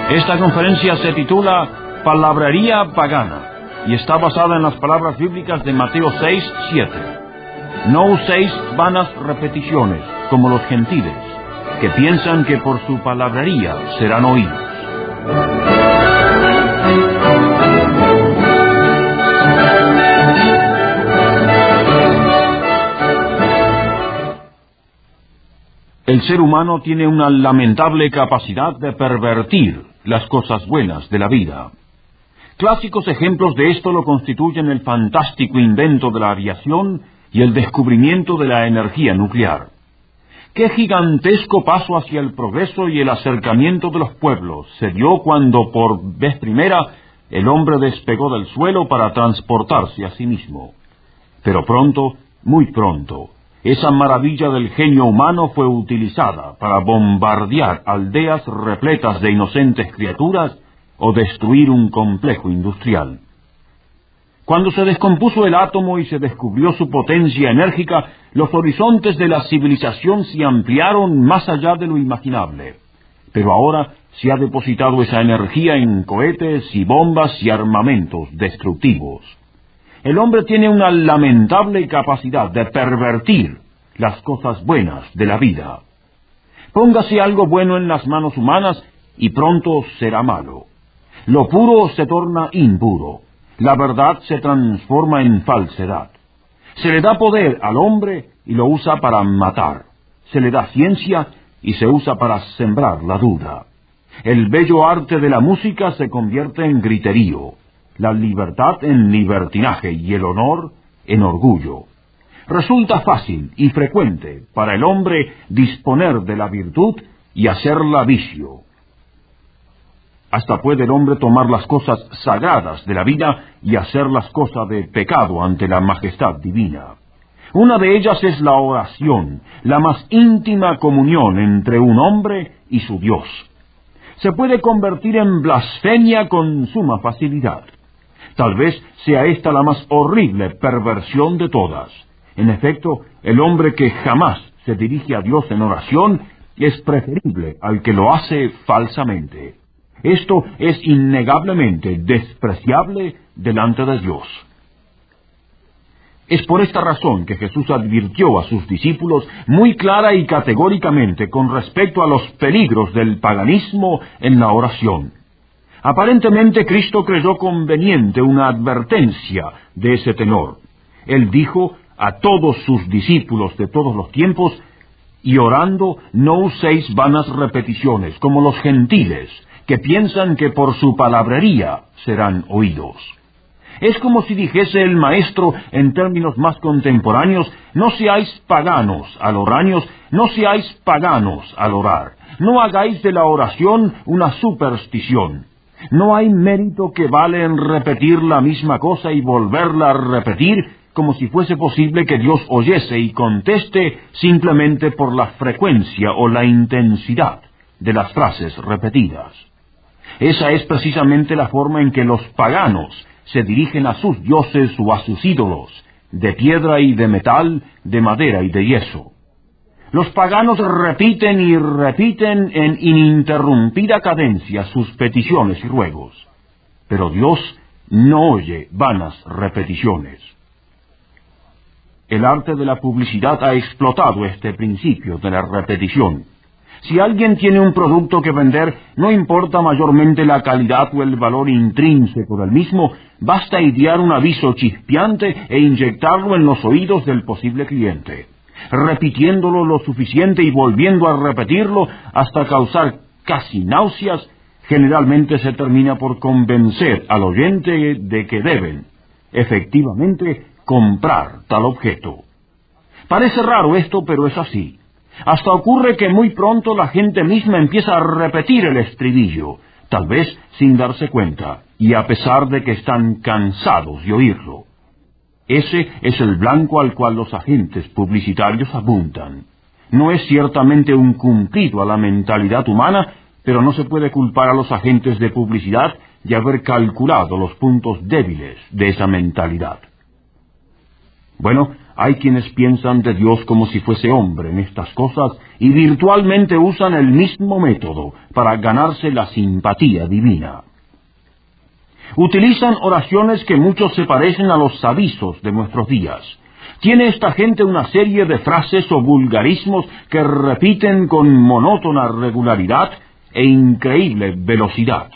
Esta conferencia se titula Palabrería Pagana y está basada en las palabras bíblicas de Mateo 6:7. No uséis vanas repeticiones como los gentiles, que piensan que por su palabrería serán oídos. El ser humano tiene una lamentable capacidad de pervertir las cosas buenas de la vida. Clásicos ejemplos de esto lo constituyen el fantástico invento de la aviación y el descubrimiento de la energía nuclear. Qué gigantesco paso hacia el progreso y el acercamiento de los pueblos se dio cuando por vez primera el hombre despegó del suelo para transportarse a sí mismo. Pero pronto, muy pronto, esa maravilla del genio humano fue utilizada para bombardear aldeas repletas de inocentes criaturas o destruir un complejo industrial. Cuando se descompuso el átomo y se descubrió su potencia enérgica, los horizontes de la civilización se ampliaron más allá de lo imaginable. Pero ahora se ha depositado esa energía en cohetes y bombas y armamentos destructivos. El hombre tiene una lamentable capacidad de pervertir las cosas buenas de la vida. Póngase algo bueno en las manos humanas y pronto será malo. Lo puro se torna impuro. La verdad se transforma en falsedad. Se le da poder al hombre y lo usa para matar. Se le da ciencia y se usa para sembrar la duda. El bello arte de la música se convierte en griterío, la libertad en libertinaje y el honor en orgullo. Resulta fácil y frecuente para el hombre disponer de la virtud y hacerla vicio. Hasta puede el hombre tomar las cosas sagradas de la vida y hacerlas cosa de pecado ante la majestad divina. Una de ellas es la oración, la más íntima comunión entre un hombre y su Dios. Se puede convertir en blasfemia con suma facilidad. Tal vez sea esta la más horrible perversión de todas. En efecto, el hombre que jamás se dirige a Dios en oración es preferible al que lo hace falsamente. Esto es innegablemente despreciable delante de Dios. Es por esta razón que Jesús advirtió a sus discípulos muy clara y categóricamente con respecto a los peligros del paganismo en la oración. Aparentemente Cristo creyó conveniente una advertencia de ese tenor. Él dijo a todos sus discípulos de todos los tiempos: y orando no uséis vanas repeticiones como los gentiles, que piensan que por su palabrería serán oídos. Es como si dijese el maestro en términos más contemporáneos: no seáis paganos al oraños, no seáis paganos al orar. No hagáis de la oración una superstición. No hay mérito que vale en repetir la misma cosa y volverla a repetir, como si fuese posible que Dios oyese y conteste simplemente por la frecuencia o la intensidad de las frases repetidas. Esa es precisamente la forma en que los paganos se dirigen a sus dioses o a sus ídolos, de piedra y de metal, de madera y de yeso. Los paganos repiten y repiten en ininterrumpida cadencia sus peticiones y ruegos, pero Dios no oye vanas repeticiones. El arte de la publicidad ha explotado este principio de la repetición. Si alguien tiene un producto que vender, no importa mayormente la calidad o el valor intrínseco del mismo, basta idear un aviso chispeante e inyectarlo en los oídos del posible cliente, repitiéndolo lo suficiente y volviendo a repetirlo hasta causar casi náuseas. Generalmente se termina por convencer al oyente de que deben, efectivamente, comprar tal objeto. Parece raro esto, pero es así. Hasta ocurre que muy pronto la gente misma empieza a repetir el estribillo, tal vez sin darse cuenta, y a pesar de que están cansados de oírlo. Ese es el blanco al cual los agentes publicitarios apuntan. No es ciertamente un cumplido a la mentalidad humana, pero no se puede culpar a los agentes de publicidad de haber calculado los puntos débiles de esa mentalidad. Bueno, Hay quienes piensan de Dios como si fuese hombre en estas cosas y virtualmente usan el mismo método para ganarse la simpatía divina. Utilizan oraciones que muchos se parecen a los avisos de nuestros días. Tiene esta gente una serie de frases o vulgarismos que repiten con monótona regularidad e increíble velocidad.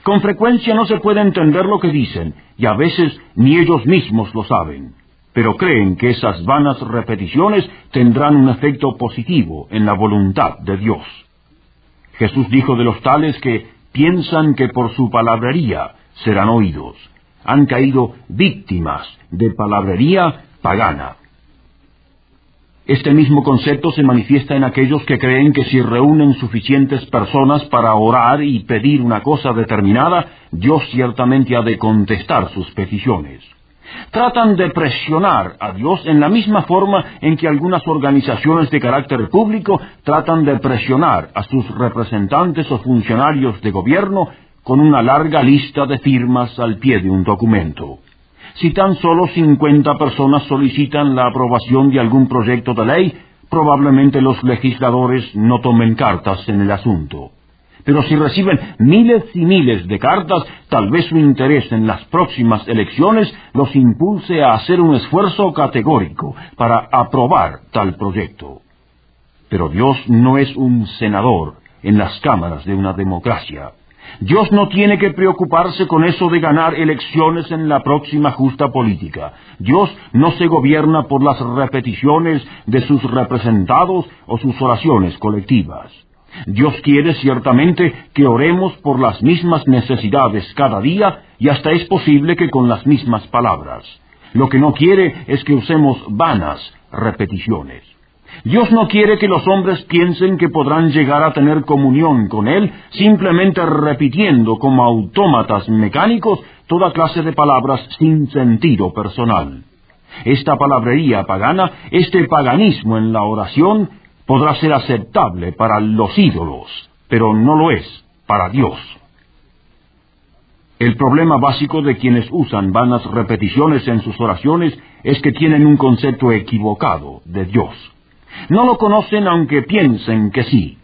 Con frecuencia no se puede entender lo que dicen, y a veces ni ellos mismos lo saben, pero creen que esas vanas repeticiones tendrán un efecto positivo en la voluntad de Dios. Jesús dijo de los tales que piensan que por su palabrería serán oídos. Han caído víctimas de palabrería pagana. Este mismo concepto se manifiesta en aquellos que creen que si reúnen suficientes personas para orar y pedir una cosa determinada, Dios ciertamente ha de contestar sus peticiones. Tratan de presionar a Dios en la misma forma en que algunas organizaciones de carácter público tratan de presionar a sus representantes o funcionarios de gobierno con una larga lista de firmas al pie de un documento. Si tan solo 50 personas solicitan la aprobación de algún proyecto de ley, probablemente los legisladores no tomen cartas en el asunto. Pero si reciben miles y miles de cartas, tal vez su interés en las próximas elecciones los impulse a hacer un esfuerzo categórico para aprobar tal proyecto. Pero Dios no es un senador en las cámaras de una democracia. Dios no tiene que preocuparse con eso de ganar elecciones en la próxima justa política. Dios no se gobierna por las repeticiones de sus representados o sus oraciones colectivas. Dios quiere ciertamente que oremos por las mismas necesidades cada día y hasta es posible que con las mismas palabras. Lo que no quiere es que usemos vanas repeticiones. Dios no quiere que los hombres piensen que podrán llegar a tener comunión con Él simplemente repitiendo como autómatas mecánicos toda clase de palabras sin sentido personal. Esta palabrería pagana, este paganismo en la oración, podrá ser aceptable para los ídolos, pero no lo es para Dios. El problema básico de quienes usan vanas repeticiones en sus oraciones es que tienen un concepto equivocado de Dios. No lo conocen aunque piensen que sí.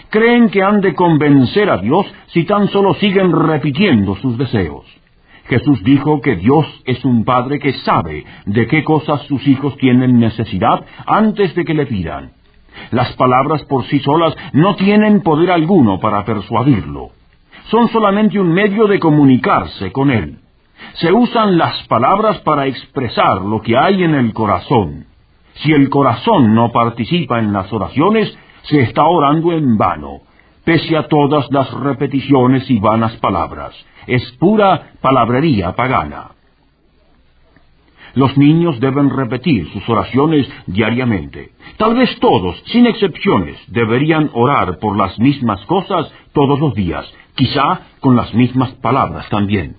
Creen que han de convencer a Dios si tan solo siguen repitiendo sus deseos. Jesús dijo que Dios es un Padre que sabe de qué cosas sus hijos tienen necesidad antes de que le pidan. Las palabras por sí solas no tienen poder alguno para persuadirlo. Son solamente un medio de comunicarse con Él. Se usan las palabras para expresar lo que hay en el corazón. Si el corazón no participa en las oraciones, se está orando en vano, pese a todas las repeticiones y vanas palabras. Es pura palabrería pagana. Los niños deben repetir sus oraciones diariamente. Tal vez todos, sin excepciones, deberían orar por las mismas cosas todos los días, quizá con las mismas palabras también.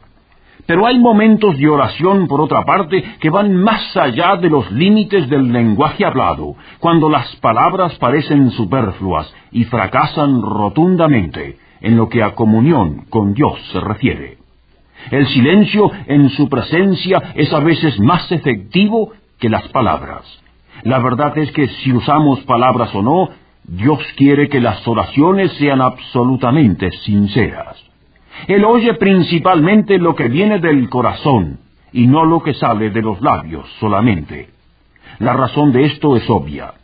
Pero hay momentos de oración, por otra parte, que van más allá de los límites del lenguaje hablado, cuando las palabras parecen superfluas y fracasan rotundamente en lo que a comunión con Dios se refiere. El silencio en su presencia es a veces más efectivo que las palabras. La verdad es que si usamos palabras o no, Dios quiere que las oraciones sean absolutamente sinceras. Él oye principalmente lo que viene del corazón y no lo que sale de los labios solamente. La razón de esto es obvia.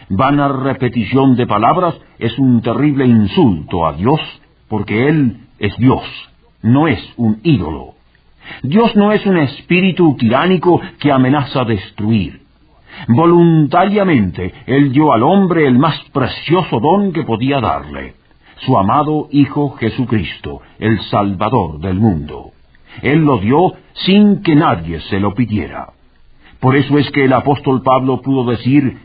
Vana repetición de palabras es un terrible insulto a Dios, porque Él es Dios, no es un ídolo. Dios no es un espíritu tiránico que amenaza destruir. Voluntariamente Él dio al hombre el más precioso don que podía darle, su amado Hijo Jesucristo, el Salvador del mundo. Él lo dio sin que nadie se lo pidiera. Por eso es que el apóstol Pablo pudo decir: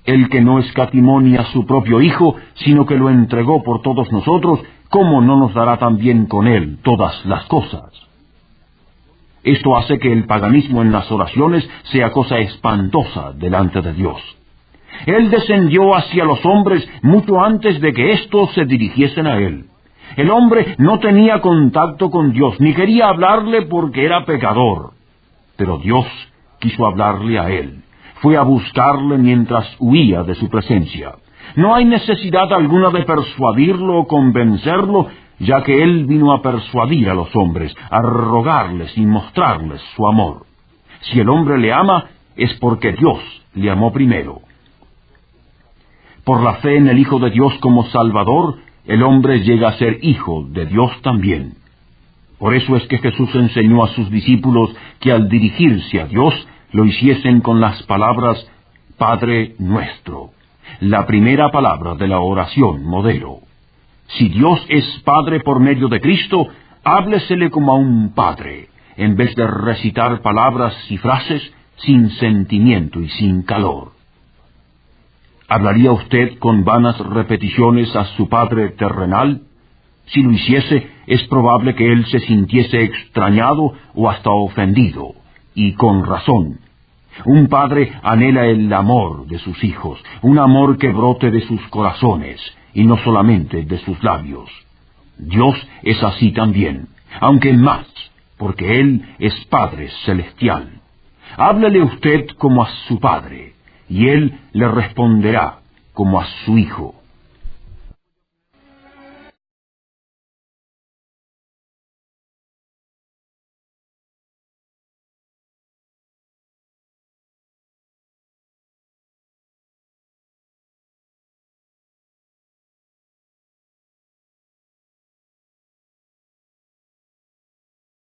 el que no escatimó ni a su propio Hijo, sino que lo entregó por todos nosotros, ¿cómo no nos dará también con Él todas las cosas? Esto hace que el paganismo en las oraciones sea cosa espantosa delante de Dios. Él descendió hacia los hombres mucho antes de que éstos se dirigiesen a Él. El hombre no tenía contacto con Dios, ni quería hablarle porque era pecador. Pero Dios quiso hablarle a él. fue a buscarle mientras huía de su presencia. No hay necesidad alguna de persuadirlo o convencerlo, ya que Él vino a persuadir a los hombres, a rogarles y mostrarles su amor. Si el hombre le ama, es porque Dios le amó primero. Por la fe en el Hijo de Dios como Salvador, el hombre llega a ser hijo de Dios también. Por eso es que Jesús enseñó a sus discípulos que al dirigirse a Dios, lo hiciesen con las palabras Padre nuestro, la primera palabra de la oración modelo. Si Dios es Padre por medio de Cristo, háblesele como a un padre, en vez de recitar palabras y frases sin sentimiento y sin calor. ¿Hablaría usted con vanas repeticiones a su Padre terrenal? Si lo hiciese, es probable que él se sintiese extrañado o hasta ofendido, y con razón. Un padre anhela el amor de sus hijos, un amor que brote de sus corazones, y no solamente de sus labios. Dios es así también, aunque más, porque Él es Padre celestial. Háblele usted como a su Padre, y Él le responderá como a su Hijo.